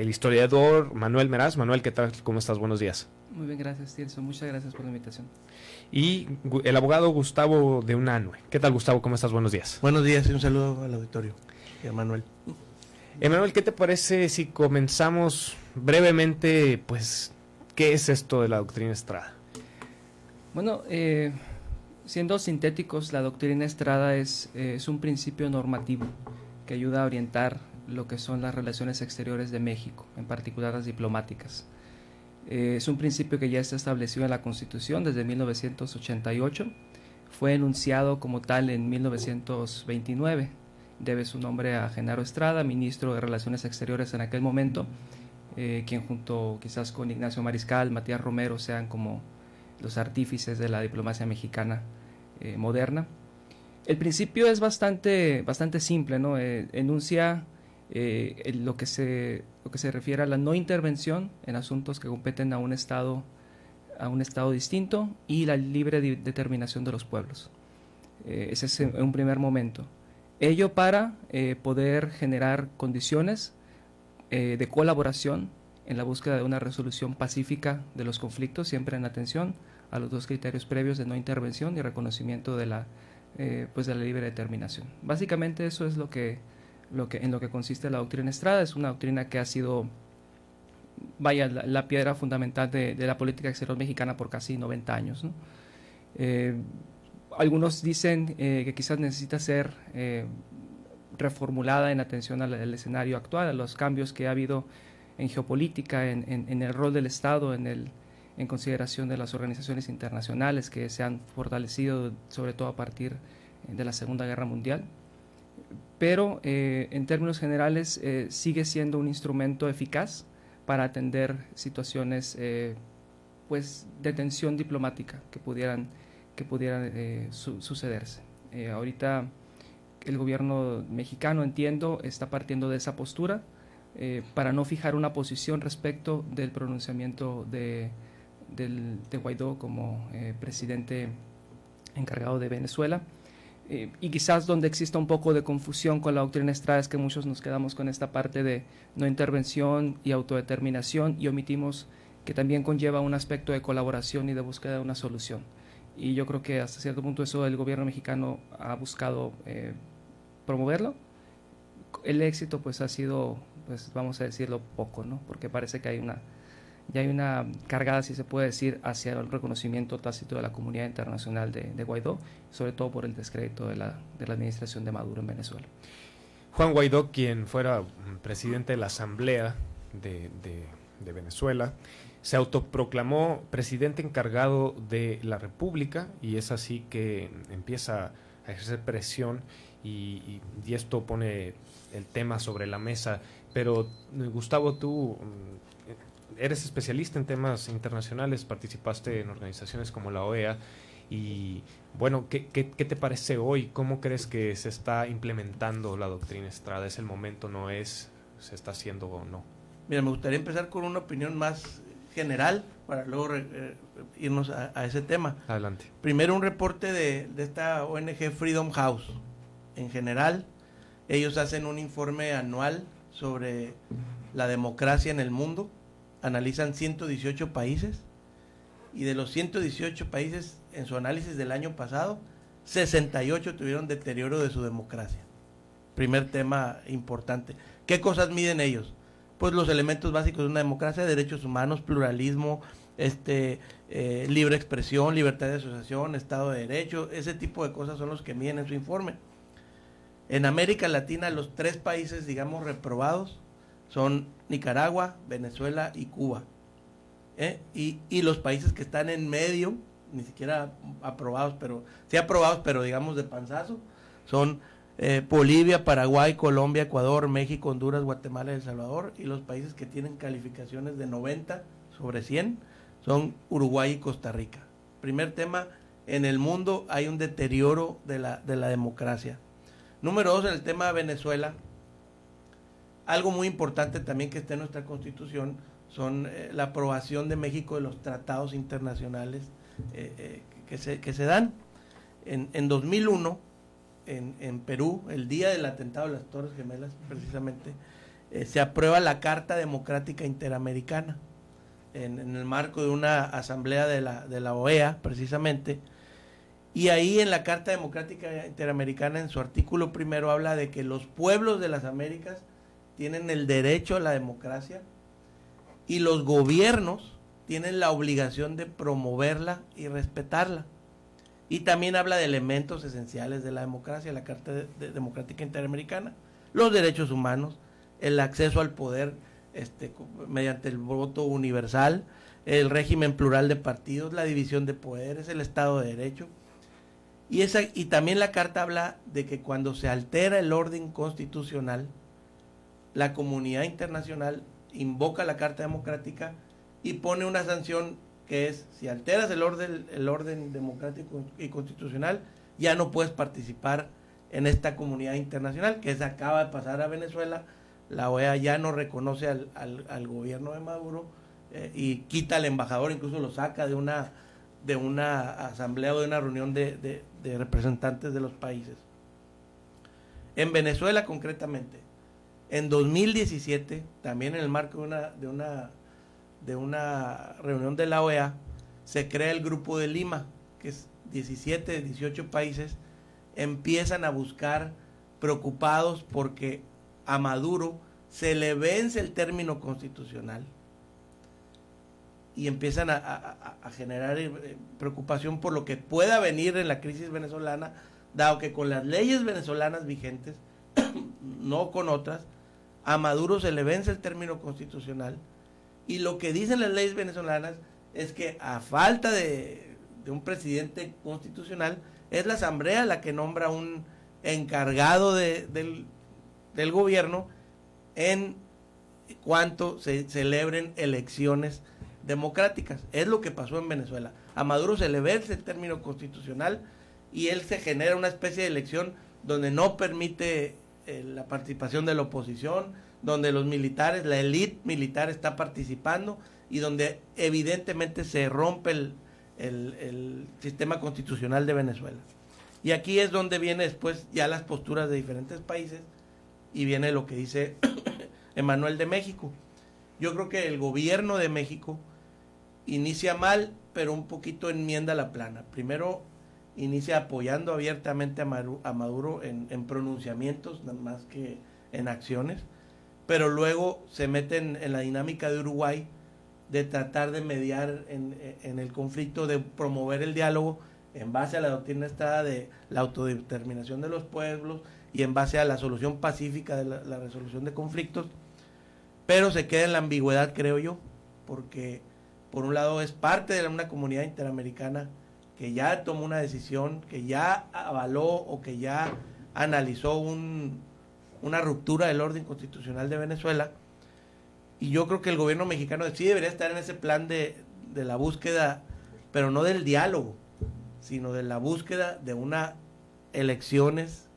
el historiador Manuel Meraz. Manuel, ¿qué tal? ¿Cómo estás? Buenos días. Muy bien, gracias, Tirso. Muchas gracias por la invitación. Y el abogado Gustavo de Unanue. ¿Qué tal, Gustavo? ¿Cómo estás? Buenos días. Buenos días y un saludo al auditorio y a Manuel. Manuel, ¿qué te parece si comenzamos brevemente, pues, qué es esto de la doctrina Estrada? Bueno, siendo sintéticos, la doctrina Estrada es un principio normativo que ayuda a orientar lo que son las relaciones exteriores de México, en particular las diplomáticas. Es un principio que ya está establecido en la Constitución desde 1988, fue enunciado como tal en 1929, debe su nombre a Genaro Estrada, ministro de Relaciones Exteriores en aquel momento, quien junto quizás con Ignacio Mariscal, Matías Romero sean como los artífices de la diplomacia mexicana moderna. El principio es bastante simple, ¿no? Enuncia lo que se refiere a la no intervención en asuntos que competen a un estado distinto y la libre determinación de los pueblos. Ese es un primer momento. Ello para poder generar condiciones de colaboración en la búsqueda de una resolución pacífica de los conflictos, siempre en atención a los dos criterios previos de no intervención y reconocimiento de la libre determinación. Básicamente eso es en lo que consiste la doctrina Estrada. Es una doctrina que ha sido la piedra fundamental de la política exterior mexicana por casi 90 años, ¿no? Algunos dicen que quizás necesita ser reformulada en atención al escenario actual, a los cambios que ha habido en geopolítica, en el rol del Estado, en consideración de las organizaciones internacionales que se han fortalecido, sobre todo a partir de la Segunda Guerra Mundial. Pero en términos generales sigue siendo un instrumento eficaz para atender situaciones de tensión diplomática que pudieran sucederse. Ahorita el gobierno mexicano, entiendo, está partiendo de esa postura para no fijar una posición respecto del pronunciamiento de Guaidó como presidente encargado de Venezuela. Y quizás donde exista un poco de confusión con la doctrina Estrada es que muchos nos quedamos con esta parte de no intervención y autodeterminación y omitimos que también conlleva un aspecto de colaboración y de búsqueda de una solución. Y yo creo que hasta cierto punto eso el gobierno mexicano ha buscado promoverlo. El éxito pues ha sido, pues vamos a decirlo, poco, ¿no? Porque parece que ya hay una cargada, si se puede decir, hacia el reconocimiento tácito de la comunidad internacional de Guaidó, sobre todo por el descrédito de la administración de Maduro en Venezuela. Juan Guaidó, quien fuera presidente de la Asamblea de Venezuela, se autoproclamó presidente encargado de la República y es así que empieza a ejercer presión y esto pone el tema sobre la mesa. Pero Gustavo, tú eres especialista en temas internacionales, participaste en organizaciones como la OEA y bueno, ¿qué te parece hoy? ¿Cómo crees que se está implementando la doctrina Estrada? ¿Es el momento, no es? ¿Se está haciendo o no? Mira, me gustaría empezar con una opinión más general para luego irnos a ese tema. Adelante. Primero, un reporte de esta ONG Freedom House. En general, ellos hacen un informe anual sobre la democracia en el mundo, analizan 118 países y de los 118 países en su análisis del año pasado, 68 tuvieron deterioro de su democracia. Primer tema importante. ¿Qué cosas miden ellos? Pues los elementos básicos de una democracia: derechos humanos, pluralismo, libre expresión, libertad de asociación, Estado de Derecho. Ese tipo de cosas son los que miden en su informe. En América Latina, los 3 países, digamos, reprobados son Nicaragua, Venezuela y Cuba. Y los países que están en medio, ni siquiera aprobados, pero digamos de panzazo, son Bolivia, Paraguay, Colombia, Ecuador, México, Honduras, Guatemala y El Salvador. Y los países que tienen calificaciones de 90 sobre 100 son Uruguay y Costa Rica. Primer tema, en el mundo hay un deterioro de la democracia. Número 2, en el tema de Venezuela, algo muy importante también que está en nuestra Constitución son la aprobación de México de los tratados internacionales que se dan. En 2001, en Perú, el día del atentado de las Torres Gemelas, precisamente, se aprueba la Carta Democrática Interamericana en el marco de una asamblea de la OEA, precisamente. Y ahí en la Carta Democrática Interamericana, en su artículo primero, habla de que los pueblos de las Américas tienen el derecho a la democracia y los gobiernos tienen la obligación de promoverla y respetarla. Y también habla de elementos esenciales de la democracia, la Carta Democrática Interamericana, los derechos humanos, el acceso al poder mediante el voto universal, el régimen plural de partidos, la división de poderes, el Estado de Derecho. Y también la Carta habla de que cuando se altera el orden constitucional, la comunidad internacional invoca la Carta Democrática y pone una sanción que es, si alteras el orden democrático y constitucional, ya no puedes participar en esta comunidad internacional, que acaba de pasar a Venezuela. La OEA ya no reconoce al gobierno de Maduro y quita al embajador, incluso lo saca de una asamblea o de una reunión de representantes de los países. En Venezuela, concretamente, en 2017, también en el marco de una reunión de la OEA, se crea el Grupo de Lima, que es 17 de 18 países, empiezan a buscar, preocupados porque a Maduro se le vence el término constitucional, y empiezan a generar preocupación por lo que pueda venir en la crisis venezolana, dado que con las leyes venezolanas vigentes, no con otras, a Maduro se le vence el término constitucional, y lo que dicen las leyes venezolanas es que a falta de un presidente constitucional, es la asamblea la que nombra un encargado del gobierno en cuanto se celebren elecciones democráticas. Es lo que pasó en Venezuela. A Maduro se le vence el término constitucional y él se genera una especie de elección donde no permite la participación de la oposición, donde los militares, la élite militar está participando y donde evidentemente se rompe el sistema constitucional de Venezuela. Y aquí es donde viene después ya las posturas de diferentes países y viene lo que dice Emmanuel de México. Yo creo que el gobierno de México inicia mal, pero un poquito enmienda la plana. Primero inicia apoyando abiertamente a Maduro en pronunciamientos, nada más que en acciones, pero luego se meten en la dinámica de Uruguay de tratar de mediar en el conflicto, de promover el diálogo en base a la doctrina Estrada de la autodeterminación de los pueblos y en base a la solución pacífica de la resolución de conflictos, pero se queda en la ambigüedad, creo yo, porque por un lado es parte de una comunidad interamericana que ya tomó una decisión, que ya avaló o que ya analizó una ruptura del orden constitucional de Venezuela, y yo creo que el gobierno mexicano sí debería estar en ese plan de la búsqueda, pero no del diálogo, sino de la búsqueda de unas elecciones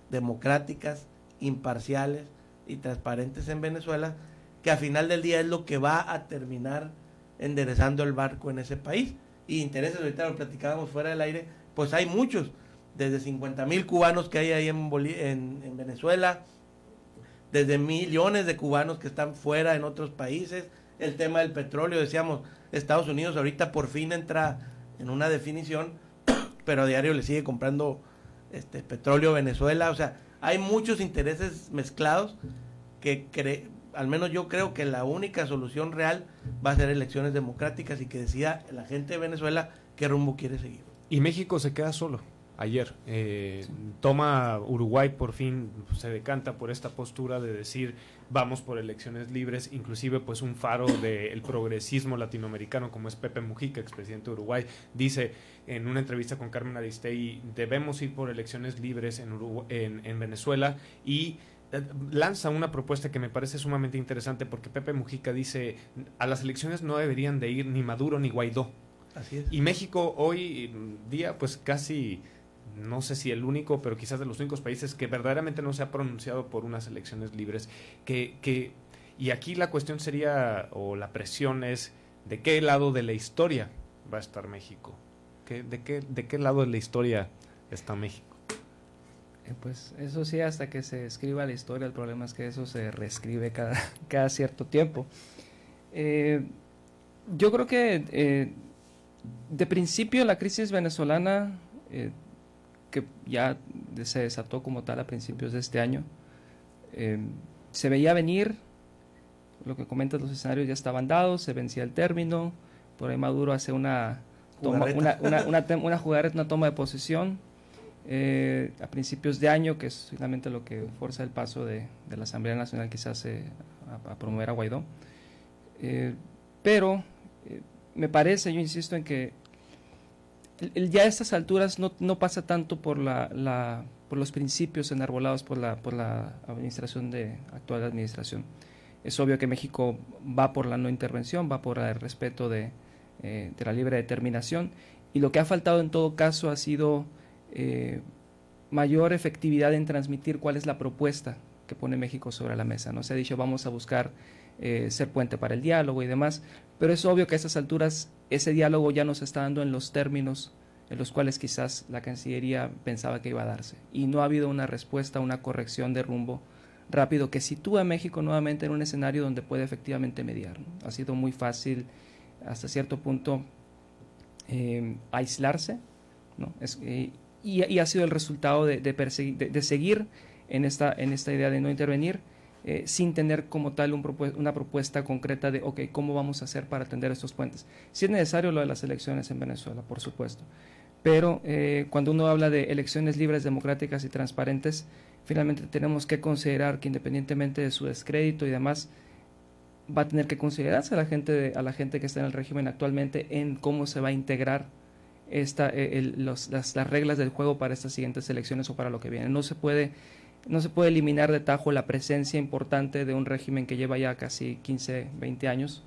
democráticas, imparciales y transparentes en Venezuela, que al final del día es lo que va a terminar enderezando el barco en ese país. Y intereses, ahorita lo platicábamos fuera del aire, pues hay muchos, desde 50,000 cubanos que hay ahí en Venezuela, desde millones de cubanos que están fuera en otros países, el tema del petróleo, decíamos, Estados Unidos ahorita por fin entra en una definición, pero a diario le sigue comprando petróleo a Venezuela. O sea, hay muchos intereses mezclados que al menos yo creo que la única solución real va a ser elecciones democráticas y que decida la gente de Venezuela qué rumbo quiere seguir. Y México se queda solo. Ayer toma Uruguay, por fin se decanta por esta postura de decir vamos por elecciones libres, inclusive pues un faro del progresismo latinoamericano como es Pepe Mujica, expresidente de Uruguay, dice en una entrevista con Carmen Aristegui, debemos ir por elecciones libres en Venezuela, y lanza una propuesta que me parece sumamente interesante, porque Pepe Mujica dice a las elecciones no deberían de ir ni Maduro ni Guaidó. Así es. Y México hoy día pues casi, no sé si el único, pero quizás de los únicos países que verdaderamente no se ha pronunciado por unas elecciones libres, y aquí la cuestión sería, o la presión es, ¿de qué lado de la historia va a estar México? ¿De qué lado de la historia está México? Pues eso sí, hasta que se escriba la historia, el problema es que eso se reescribe cada cierto tiempo. Yo creo que de principio la crisis venezolana, que ya se desató como tal a principios de este año, se veía venir, lo que comentas, los escenarios ya estaban dados, se vencía el término, por ahí Maduro hace una jugarreta, una toma de posesión a principios de año, que es finalmente lo que forza el paso de la Asamblea Nacional quizás a promover a Guaidó. Pero me parece, yo insisto en que ya a estas alturas no pasa tanto por los principios enarbolados por la administración actual administración. Es obvio que México va por la no intervención, va por el respeto de la libre determinación, y lo que ha faltado en todo caso ha sido mayor efectividad en transmitir cuál es la propuesta que pone México sobre la mesa, ¿no? Se ha dicho vamos a buscar ser puente para el diálogo y demás, pero es obvio que a estas alturas ese diálogo ya no se está dando en los términos en los cuales quizás la Cancillería pensaba que iba a darse, y no ha habido una respuesta, una corrección de rumbo rápido que sitúa a México nuevamente en un escenario donde puede efectivamente mediar, ¿no? Ha sido muy fácil hasta cierto punto aislarse, ¿no? Y ha sido el resultado de seguir en esta idea de no intervenir, sin tener como tal una propuesta concreta de, ok, ¿cómo vamos a hacer para atender estos puentes? Si es necesario lo de las elecciones en Venezuela, por supuesto, pero cuando uno habla de elecciones libres, democráticas y transparentes, finalmente tenemos que considerar que independientemente de su descrédito y demás, va a tener que considerarse a la gente que está en el régimen actualmente en cómo se va a integrar las reglas del juego para estas siguientes elecciones o para lo que viene. No se puede eliminar de tajo la presencia importante de un régimen que lleva ya casi 15, 20 años,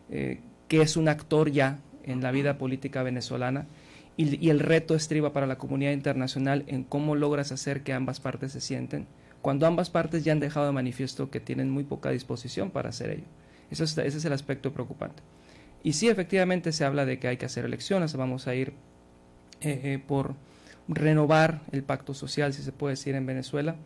que es un actor ya en la vida política venezolana, y el reto estriba para la comunidad internacional en cómo logras hacer que ambas partes se sienten, cuando ambas partes ya han dejado de manifiesto que tienen muy poca disposición para hacer ello. Ese es el aspecto preocupante. Y sí, efectivamente se habla de que hay que hacer elecciones, vamos a ir por renovar el pacto social, si se puede decir, en Venezuela,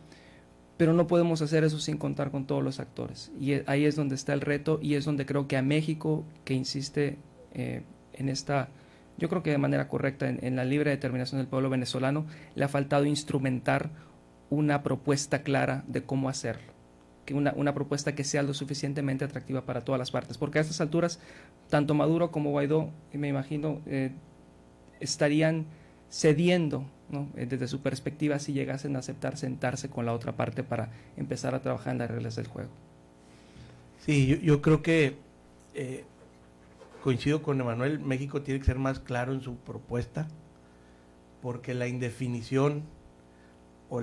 pero no podemos hacer eso sin contar con todos los actores. Y ahí es donde está el reto, y es donde creo que a México, que insiste en esta, yo creo que de manera correcta, en la libre determinación del pueblo venezolano, le ha faltado instrumentar una propuesta clara de cómo hacerlo, que una propuesta que sea lo suficientemente atractiva para todas las partes, porque a estas alturas tanto Maduro como Guaidó, me imagino, estarían cediendo, ¿no? Desde su perspectiva, si llegasen a aceptar sentarse con la otra parte para empezar a trabajar en las reglas del juego. Sí, yo creo que coincido con Emanuel. México tiene que ser más claro en su propuesta, porque la indefinición o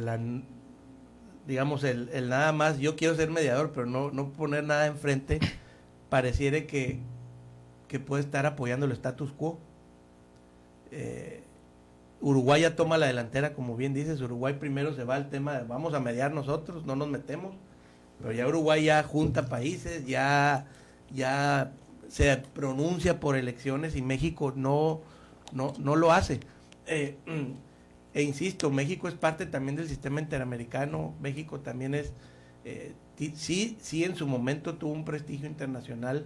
digamos el nada más, yo quiero ser mediador, pero no poner nada enfrente, pareciera que puede estar apoyando el status quo. Uruguay ya toma la delantera, como bien dices. Uruguay primero se va al tema de vamos a mediar nosotros, no nos metemos, pero ya Uruguay ya junta países, ya se pronuncia por elecciones, y México no lo hace. E insisto, México es parte también del sistema interamericano. México también es, sí en su momento tuvo un prestigio internacional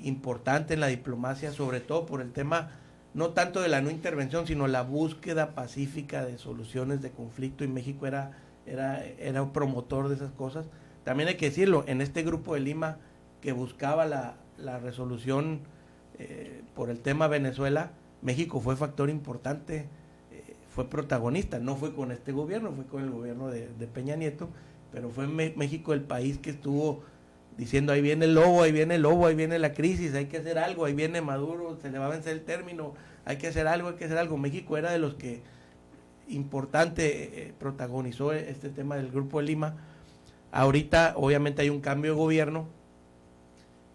importante en la diplomacia, sobre todo por el tema no tanto de la no intervención, sino la búsqueda pacífica de soluciones de conflicto, y México era un promotor de esas cosas. También hay que decirlo, en este grupo de Lima que buscaba la resolución por el tema Venezuela, México fue factor importante, fue protagonista. No fue con este gobierno, fue con el gobierno de Peña Nieto, pero fue México el país que estuvo diciendo ahí viene el lobo, ahí viene la crisis, hay que hacer algo, ahí viene Maduro, se le va a vencer el término, hay que hacer algo. México era de los que protagonizó este tema del Grupo de Lima. Ahorita obviamente hay un cambio de gobierno,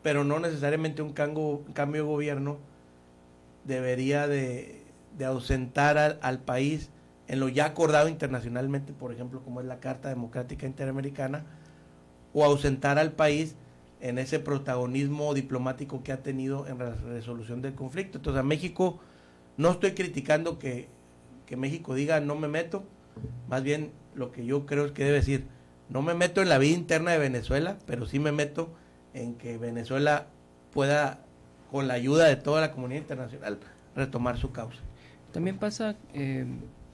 pero no necesariamente un cambio de gobierno debería de ausentar al país en lo ya acordado internacionalmente, por ejemplo, como es la Carta Democrática Interamericana, o ausentar al país en ese protagonismo diplomático que ha tenido en la resolución del conflicto. Entonces, a México, no estoy criticando que México diga no me meto, Más bien, lo que yo creo es que debe decir, no me meto en la vida interna de Venezuela, pero sí me meto en que Venezuela pueda, con la ayuda de toda la comunidad internacional, retomar su causa. También pasa...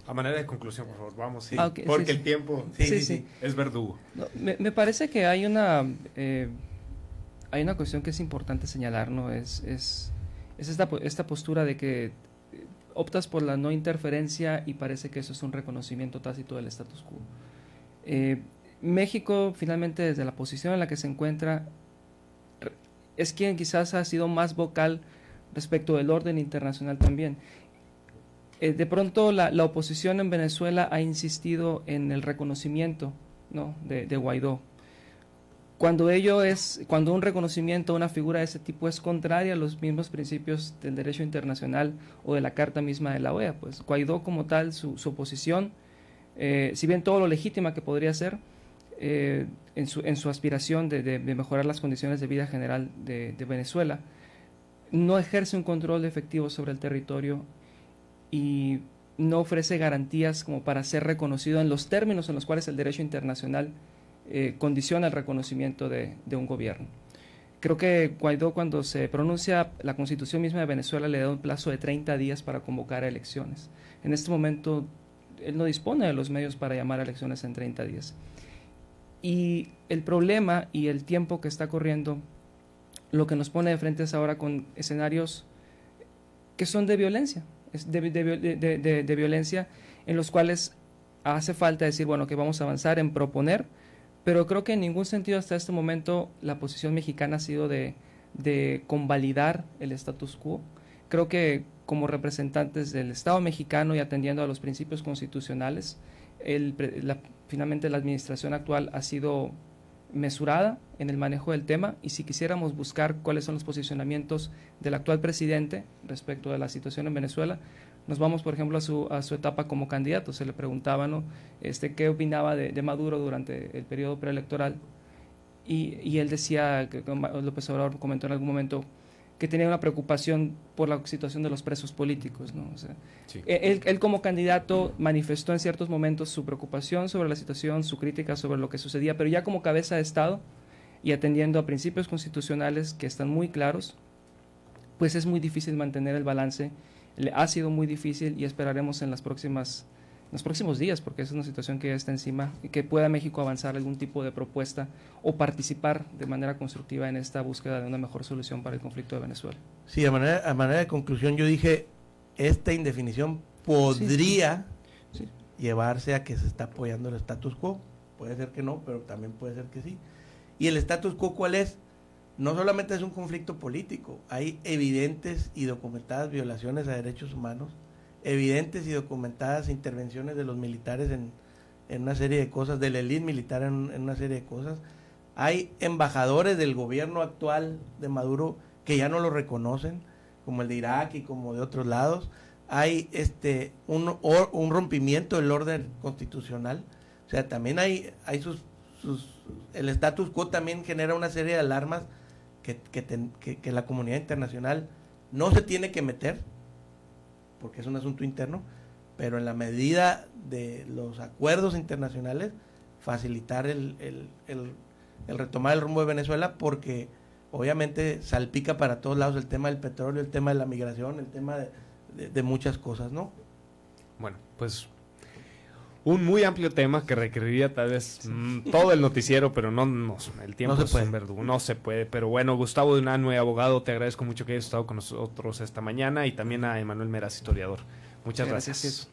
A manera de conclusión, por favor, vamos, sí, okay, porque sí, el tiempo sí. es verdugo. No, me parece que hay una cuestión que es importante señalar, ¿no? Es esta postura de que optas por la no interferencia y parece que eso es un reconocimiento tácito del status quo. México, finalmente, desde la posición en la que se encuentra, es quien quizás ha sido más vocal respecto del orden internacional también. De pronto la oposición en Venezuela ha insistido en el reconocimiento, ¿no?, de Guaidó. Cuando un reconocimiento a una figura de ese tipo es contraria a los mismos principios del derecho internacional o de la carta misma de la OEA, pues Guaidó como tal, su oposición, si bien todo lo legítima que podría ser, en su aspiración de mejorar las condiciones de vida general de Venezuela, no ejerce un control efectivo sobre el territorio y no ofrece garantías como para ser reconocido en los términos en los cuales el derecho internacional condiciona el reconocimiento de un gobierno. Creo que Guaidó, cuando se pronuncia la Constitución misma de Venezuela, le da un plazo de 30 días para convocar a elecciones. En este momento, él no dispone de los medios para llamar a elecciones en 30 días. Y el problema y el tiempo que está corriendo, lo que nos pone de frente es ahora con escenarios que son de violencia, de violencia, en los cuales hace falta decir, bueno, que vamos a avanzar en proponer, pero creo que en ningún sentido hasta este momento la posición mexicana ha sido de convalidar el status quo. Creo que como representantes del Estado mexicano y atendiendo a los principios constitucionales, finalmente la administración actual ha sido mesurada en el manejo del tema, y si quisiéramos buscar cuáles son los posicionamientos del actual presidente respecto de la situación en Venezuela, nos vamos, por ejemplo, a su etapa como candidato. Se le preguntaba, ¿no?, qué opinaba de Maduro durante el periodo preelectoral, y él decía, que López Obrador comentó en algún momento, que tenía una preocupación por la situación de los presos políticos, ¿no? O sea, sí. Él como candidato manifestó en ciertos momentos su preocupación sobre la situación, su crítica sobre lo que sucedía, pero ya como cabeza de Estado y atendiendo a principios constitucionales que están muy claros, pues es muy difícil mantener el balance. Ha sido muy difícil, y esperaremos en los próximos días, porque es una situación que ya está encima, y que pueda México avanzar algún tipo de propuesta o participar de manera constructiva en esta búsqueda de una mejor solución para el conflicto de Venezuela. Sí, a manera de conclusión, yo dije, esta indefinición podría llevarse a que se está apoyando el status quo. Puede ser que no, pero también puede ser que sí. ¿Y el status quo cuál es? No solamente es un conflicto político, hay evidentes y documentadas violaciones a derechos humanos, evidentes y documentadas intervenciones de los militares en una serie de cosas, de la élite militar en una serie de cosas. Hay embajadores del gobierno actual de Maduro que ya no lo reconocen, como el de Irak y como de otros lados. Hay un rompimiento del orden constitucional. O sea, también hay el status quo también genera una serie de alarmas que la comunidad internacional no se tiene que meter, porque es un asunto interno, pero en la medida de los acuerdos internacionales, facilitar el retomar el rumbo de Venezuela, porque obviamente salpica para todos lados el tema del petróleo, el tema de la migración, el tema de muchas cosas, ¿no? Bueno, pues un muy amplio tema que requeriría tal vez todo el noticiero, pero no el tiempo no se puede. Es verdugo, no se puede. Pero bueno, Gustavo de Unanue, abogado, te agradezco mucho que hayas estado con nosotros esta mañana, y también a Emanuel Meras, historiador. Muchas gracias.